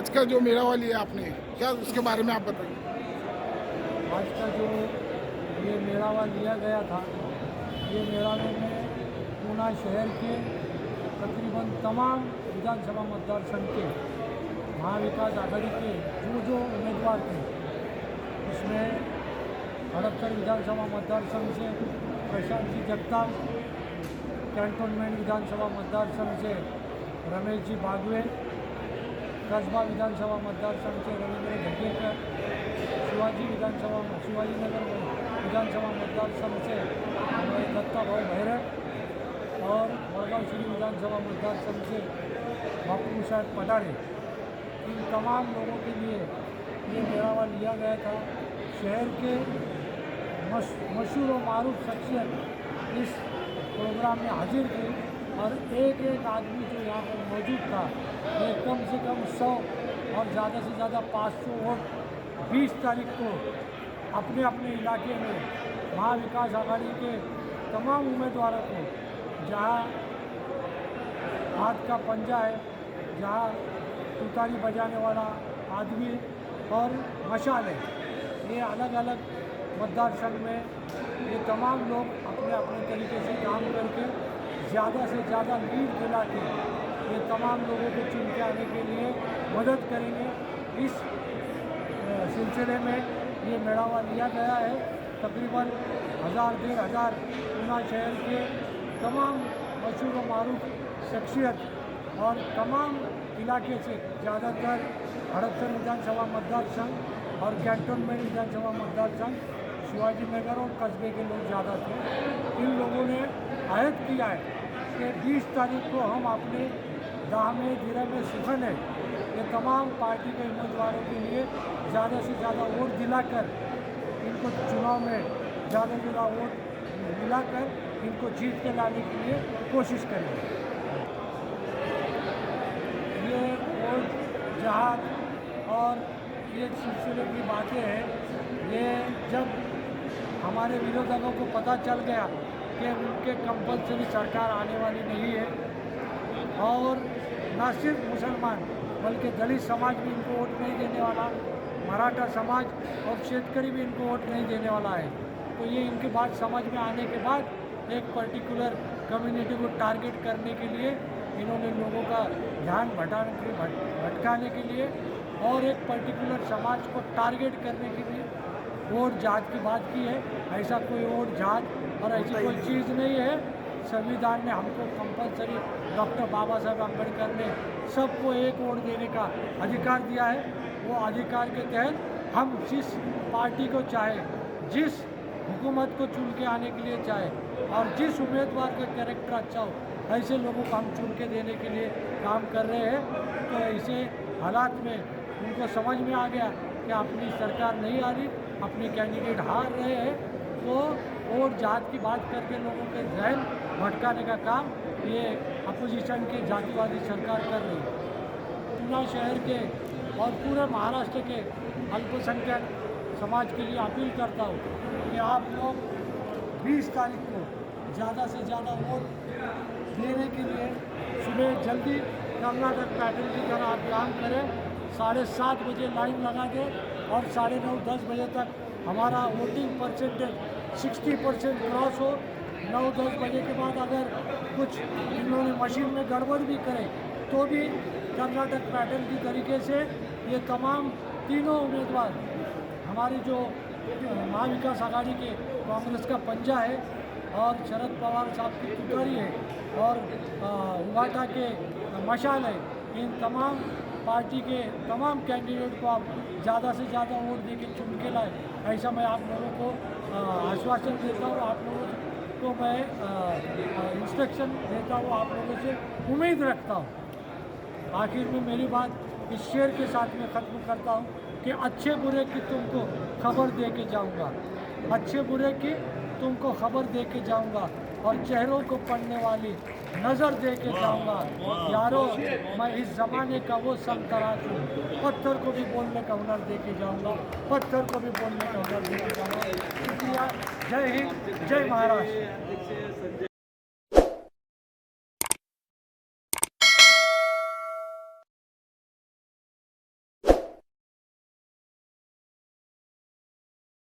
आज का जो मेला लिया आपने, क्या उसके बारे में आप बताइए। आज का जो ये मेलावा लिया गया था, ये मेलावे में पूना शहर के तकरीबन तमाम विधानसभा मतदार संघ के महाविकास आघाड़ी के जो उम्मीदवार थे, इसमें हड़पसर विधानसभा मतदार संघ से प्रशांत जी जगताप, कैंटोनमेंट विधानसभा मतदार संघ से रमेश जी बागवे, कस्बा विधानसभा मतदार संघ से रविंद्र धग्गेकर, शिवाजी नगर विधानसभा मतदार संघ से हमारे दत्ता भाई भैरव और वड़गांव श्री विधानसभा मतदार संघ से बापू साहब पटारे, इन तमाम लोगों के लिए ये मेलावा लिया गया था। शहर के मशहूर और मारूफ शख्सियत इस प्रोग्राम में हाजिर थी और एक एक आदमी जो यहाँ पर मौजूद था, ये कम से कम 100 और ज़्यादा से ज़्यादा 500 वोट 20 तारीख को अपने अपने इलाके में महाविकास आघाड़ी के तमाम उम्मीदवारों को, जहाँ हाथ का पंजा है, जहाँ तुतारी बजाने वाला आदमी और मशाल है, ये अलग अलग मतदार संघ में ये तमाम लोग अपने अपने तरीके से काम करके ज़्यादा से ज़्यादा लीड दिला के ये तमाम लोगों को चुन के आने के लिए मदद करेंगे। इस सिलसिले में ये मेलावा लिया गया है। तकरीबन 1000-1500 पूना शहर के तमाम मशहूर व मारूफ शख्सियत और तमाम इलाके से, ज़्यादातर हड़पसर विधानसभा मतदार संघ और कैंटोनमेंट विधानसभा मतदार संघ, शिवाजी नगर और कस्बे के लोग ज़्यादा थे। इन लोगों ने अहद किया है कि 20 तारीख को हम अपने दामे धीरे में सुखन है, ये तमाम पार्टी के उम्मीदवारों के लिए ज़्यादा से ज़्यादा वोट दिलाकर इनको चुनाव में ज़्यादा से ज़्यादा वोट दिलाकर इनको जीत के लाने के लिए कोशिश करेंगे। ये वोट जहाद और ये सिलसिले की बातें हैं, ये जब हमारे विरोधकों को पता चल गया कि उनके कंपल्सरी सरकार आने वाली नहीं है और न सिर्फ मुसलमान बल्कि दलित समाज भी इनको वोट नहीं देने वाला, मराठा समाज और शेतकरी भी इनको वोट नहीं देने वाला है, तो ये इनकी बात समझ में आने के बाद एक पर्टिकुलर कम्युनिटी को टारगेट करने के लिए इन्होंने लोगों का ध्यान भटकाने के लिए और एक पर्टिकुलर समाज को टारगेट करने के लिए वोट जात की बात की है। ऐसा कोई वोट जात और ऐसी कोई चीज़ नहीं है। संविधान ने हमको कंपलसरी, डॉक्टर बाबा साहब अम्बेडकर ने सबको एक वोट देने का अधिकार दिया है। वो अधिकार के तहत हम जिस पार्टी को चाहे, जिस हुकूमत को चुन के आने के लिए चाहे और जिस उम्मीदवार का कैरेक्टर अच्छा हो, ऐसे लोगों को हम चुन के देने के लिए काम कर रहे हैं। तो ऐसे हालात में उनको समझ में आ गया कि अपनी सरकार नहीं आ रही, अपने कैंडिडेट हार रहे हैं, तो वोट जात की बात करके लोगों के जहन भटकाने का काम ये अपोजिशन की जातिवादी सरकार कर रही है। पूना शहर के और पूरे महाराष्ट्र के अल्पसंख्यक समाज के लिए अपील करता हूँ कि आप लोग 20 तारीख को ज़्यादा से ज़्यादा वोट देने के लिए सुबह जल्दी कर्नाटक पैटर्न की तरह आप काम करें। 7:30 बजे लाइन लगा दें और 9:30-10 बजे तक हमारा वोटिंग परसेंटेज 60% क्रॉस हो। 9-10 बजे के बाद अगर कुछ इन्होंने मशीन में गड़बड़ भी करे तो भी कर्नाटक पैटर्न की तरीके से ये तमाम तीनों उम्मीदवार हमारी जो महाविकास आघाड़ी के कांग्रेस का पंजा है और शरद पवार साहब की तुतारी है और उघाटा के मशाल है, इन तमाम पार्टी के तमाम कैंडिडेट को आप ज़्यादा से ज़्यादा वोट दे के चुन के लाए, ऐसा मैं आप लोगों को आश्वासन देता हूँ। आप लोगों को मैं इंस्ट्रक्शन देता हूँ, आप लोगों से उम्मीद रखता हूँ। आखिर में मेरी बात इस शेर के साथ में ख़त्म करता हूँ कि अच्छे बुरे की तुमको खबर दे के जाऊँगा, अच्छे बुरे की तुमको खबर दे के जाऊँगा और चेहरों को पढ़ने वाली नज़र दे के जाऊँगा। यारो मैं इस ज़माने का वो संतराश हूँ, पत्थर को भी बोलने का हुनर दे के जाऊँगा, पत्थर को भी बोलने का हुनर दे के जाऊँगा। शुक्रिया। जय हिंद, जय महाराष्ट्र।